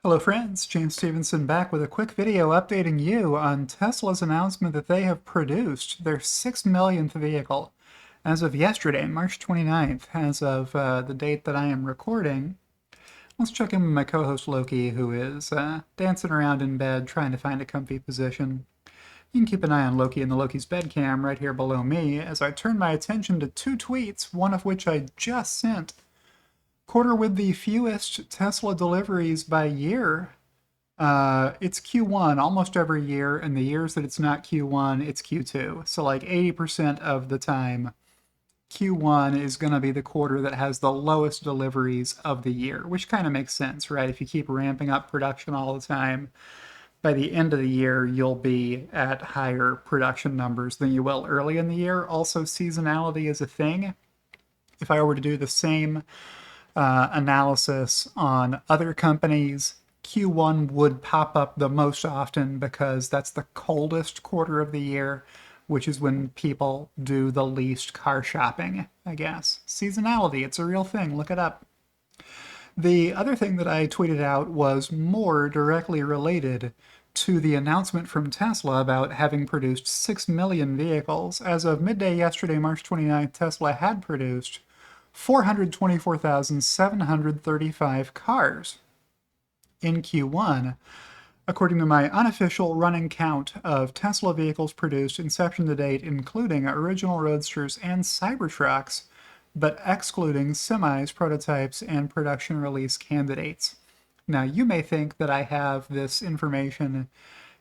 Hello friends, James Stevenson back with a quick video updating you on Tesla's announcement that they have produced their 6 millionth vehicle. As of yesterday, March 29th, as of the date that I am recording, let's check in with my co-host Loki, who is dancing around in bed trying to find a comfy position. You can keep an eye on Loki and the Loki's bed cam right here below me as I turn my attention to two tweets, one of which I just sent. Quarter with the fewest Tesla deliveries by year. It's Q1 almost every year, and the years that it's not Q1, it's Q2. So like 80% of the time, Q1 is going to be the quarter that has the lowest deliveries of the year, which kind of makes sense, right? If you keep ramping up production all the time, by the end of the year, you'll be at higher production numbers than you will early in the year. Also, seasonality is a thing. If I were to do the same analysis on other companies, Q1 would pop up the most often because that's the coldest quarter of the year, which is when people do the least car shopping, I guess. Seasonality, it's a real thing. Look it up. The other thing that I tweeted out was more directly related to the announcement from Tesla about having produced 6 million vehicles. As of midday yesterday, March 29th, Tesla had produced 424,735 cars in Q1, according to my unofficial running count of Tesla vehicles produced inception to date, including original Roadsters and Cybertrucks, but excluding semis, prototypes, and production release candidates. Now, you may think that I have this information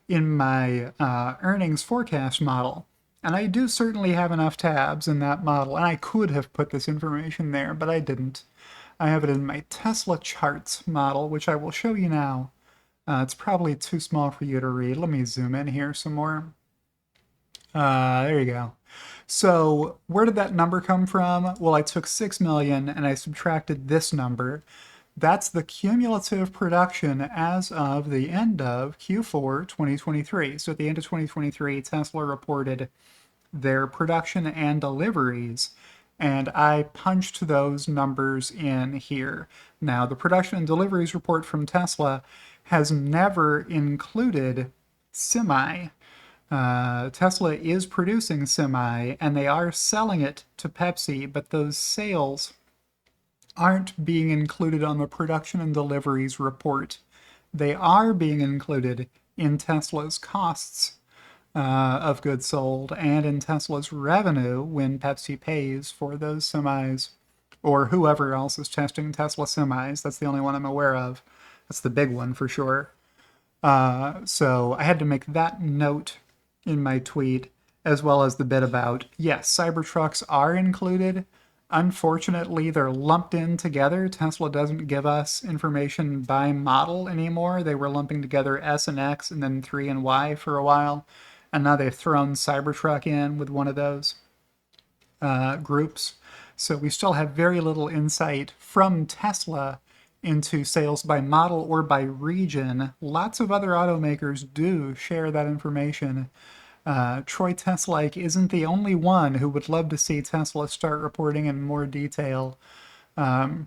in my earnings forecast model, and I do certainly have enough tabs in that model, and I could have put this information there, but I didn't. I have it in my Tesla charts model, which I will show you now. It's probably too small for you to read. Let me zoom in here some more. There you go. So where did that number come from? Well, I took 6 million and I subtracted this number. That's the cumulative production as of the end of Q4 2023. So at the end of 2023, Tesla reported their production and deliveries, and I punched those numbers in here. Now, the production and deliveries report from Tesla has never included semi. Tesla is producing semi, and they are selling it to Pepsi, but those sales aren't being included on the production and deliveries report. They are being included in Tesla's costs of goods sold and in Tesla's revenue when Pepsi pays for those semis, or whoever else is testing Tesla semis. That's the only one I'm aware of. That's the big one for sure. So I had to make that note in my tweet, as well as the bit about, yes, Cybertrucks are included. Unfortunately, they're lumped in together. Tesla doesn't give us information by model anymore. They were lumping together S and X and then 3 and Y for a while. And now they've thrown Cybertruck in with one of those groups. So we still have very little insight from Tesla into sales by model or by region. Lots of other automakers do share that information. Troy Teslike isn't the only one who would love to see Tesla start reporting in more detail. I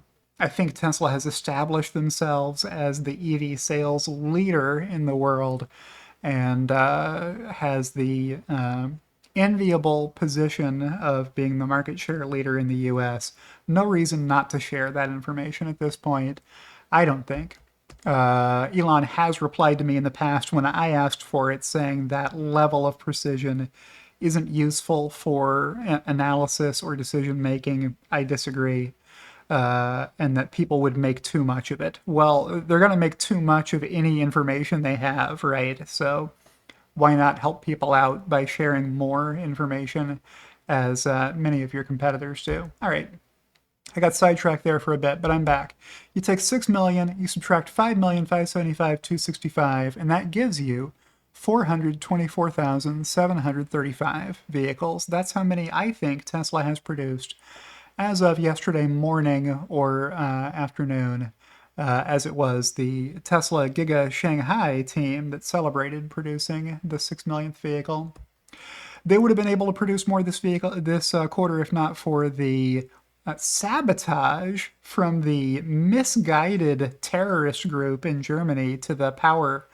think Tesla has established themselves as the EV sales leader in the world and has the enviable position of being the market share leader in the US. No reason not to share that information at this point, I don't think. Elon has replied to me in the past when I asked for it, saying that level of precision isn't useful for analysis or decision making. I disagree. And that people would make too much of it. Well, they're going to make too much of any information they have, right? So why not help people out by sharing more information, as many of your competitors do? All right. I got sidetracked there for a bit, but I'm back. You take 6 million, you subtract 5,575,265, and that gives you 424,735 vehicles. That's how many I think Tesla has produced as of yesterday morning or afternoon, as it was the Tesla Giga Shanghai team that celebrated producing the 6 millionth vehicle. They would have been able to produce more this quarter if not for the sabotage from the misguided terrorist group in Germany to the power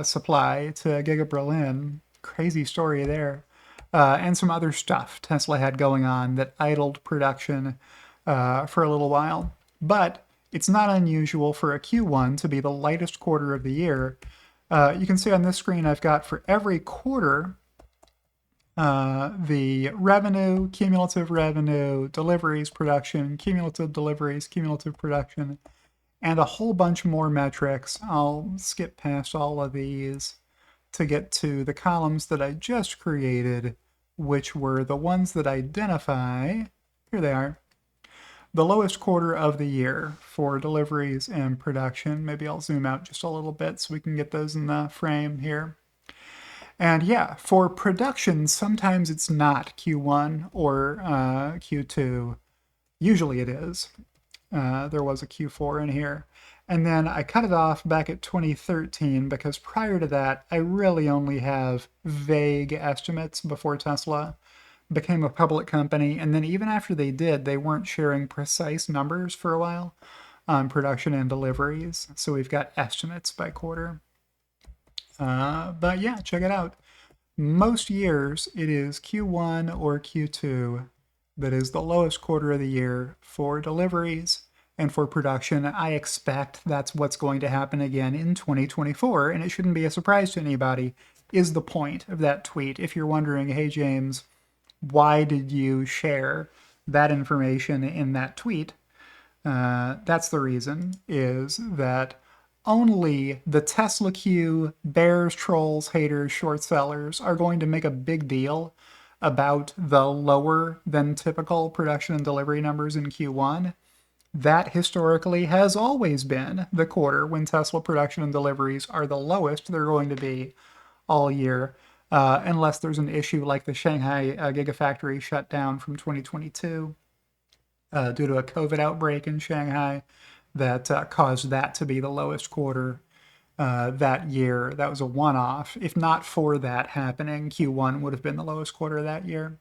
supply to Giga Berlin. Crazy story there. And some other stuff Tesla had going on that idled production for a little while. But it's not unusual for a Q1 to be the lightest quarter of the year. You can see on this screen I've got for every quarter the revenue, cumulative revenue, deliveries, production, cumulative deliveries, cumulative production, and a whole bunch more metrics. I'll skip past all of these to get to the columns that I just created, which were the ones that identify, here they are, the lowest quarter of the year for deliveries and production. Maybe I'll zoom out just a little bit so we can get those in the frame here. And yeah, for production, sometimes it's not Q1 or Q2. Usually it is. There was a Q4 in here. And then I cut it off back at 2013 because prior to that, I really only have vague estimates before Tesla became a public company. And then even after they did, they weren't sharing precise numbers for a while on production and deliveries. So we've got estimates by quarter. But yeah, check it out. Most years, it is Q1 or Q2 that is the lowest quarter of the year for deliveries and for production. I expect that's what's going to happen again in 2024, and it shouldn't be a surprise to anybody, is the point of that tweet. If you're wondering, hey, James, why did you share that information in that tweet? That's the reason, is that only the Tesla Q bears, trolls, haters, short sellers are going to make a big deal about the lower than typical production and delivery numbers in Q1. That historically has always been the quarter when Tesla production and deliveries are the lowest they're going to be all year, unless there's an issue like the Shanghai Gigafactory shutdown from 2022 due to a COVID outbreak in Shanghai that caused that to be the lowest quarter that year. That was a one-off. If not for that happening, Q1 would have been the lowest quarter that year,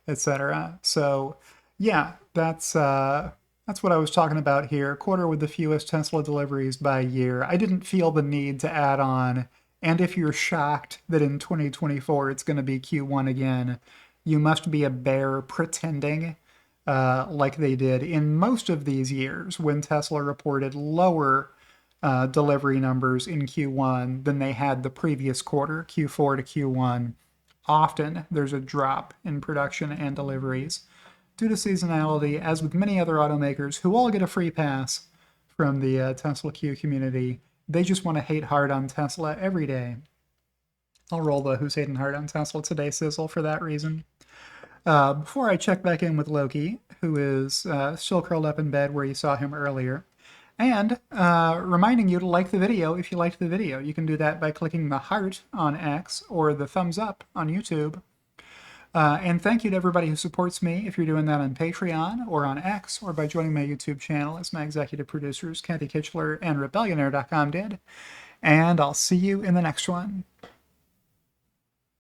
etc. So yeah, that's what I was talking about here. Quarter with the fewest Tesla deliveries by year. I didn't feel the need to add on, and if you're shocked that in 2024 it's going to be Q1 again, you must be a bear pretending like they did in most of these years when Tesla reported lower delivery numbers in Q1 than they had the previous quarter, Q4 to Q1. Often there's a drop in production and deliveries due to seasonality, as with many other automakers who all get a free pass from the Tesla Q community. They just want to hate hard on Tesla every day. I'll roll the Who's Hating Hard on Tesla Today sizzle for that reason. Before I check back in with Loki, who is still curled up in bed where you saw him earlier, and reminding you to like the video if you liked the video. You can do that by clicking the heart on X or the thumbs up on YouTube. And thank you to everybody who supports me if you're doing that on Patreon or on X or by joining my YouTube channel as my executive producers, Kathy Kitchler and Rebellionaire.com did. And I'll see you in the next one.